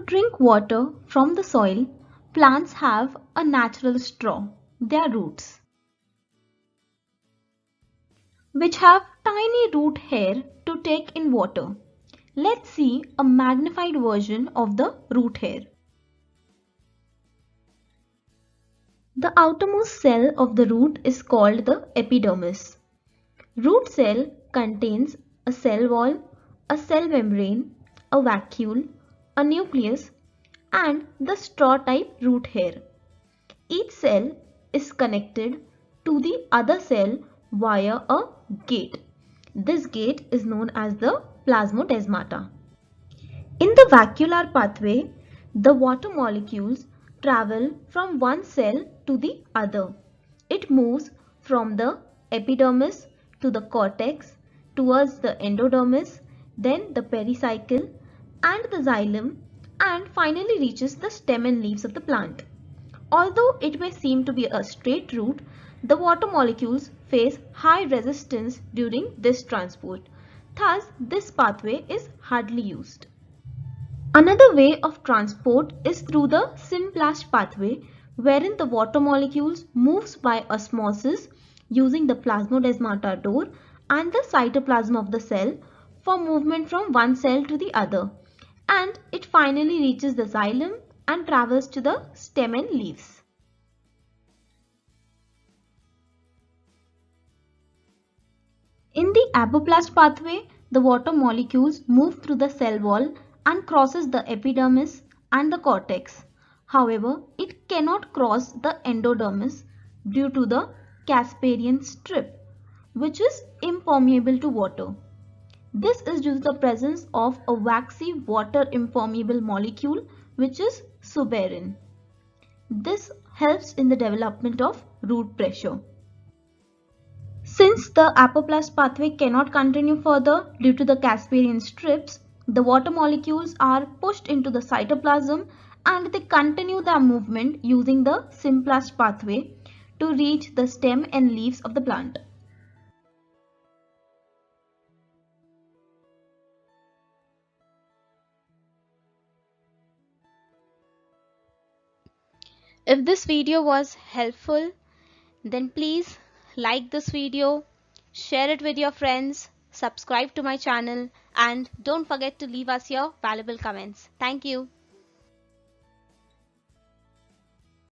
drink water from the soil, plants have a natural straw, their roots, which have tiny root hair to take in water. Let's see a magnified version of the root hair. The outermost cell of the root is called the epidermis. Root cell contains a cell wall, a cell membrane, a vacuole, a nucleus, and the straw-type root hair. Each cell is connected to the other cell via a gate. This gate is known as the plasmodesmata. In the vacuolar pathway, the water molecules travel from one cell to the other. It moves from the epidermis to the cortex, towards the endodermis, then the pericycle and the xylem, and finally reaches the stem and leaves of the plant. Although it may seem to be a straight route, the water molecules face high resistance during this transport. Thus, this pathway is hardly used. Another way of transport is through the symplast pathway, wherein the water molecules moves by osmosis using the plasmodesmata door and the cytoplasm of the cell for movement from one cell to the other, and it finally reaches the xylem and travels to the stem and leaves. In the apoplast pathway, the water molecules move through the cell wall and crosses the epidermis and the cortex. However, it cannot cross the endodermis due to the Casparian strip, which is impermeable to water. This is due to the presence of a waxy water impermeable molecule, which is suberin. This helps in the development of root pressure. Since the apoplast pathway cannot continue further due to the Casparian strips, the water molecules are pushed into the cytoplasm and they continue their movement using the symplast pathway to reach the stem and leaves of the plant. If this video was helpful, then please like this video, share it with your friends, subscribe to my channel, and don't forget to leave us your valuable comments. Thank you.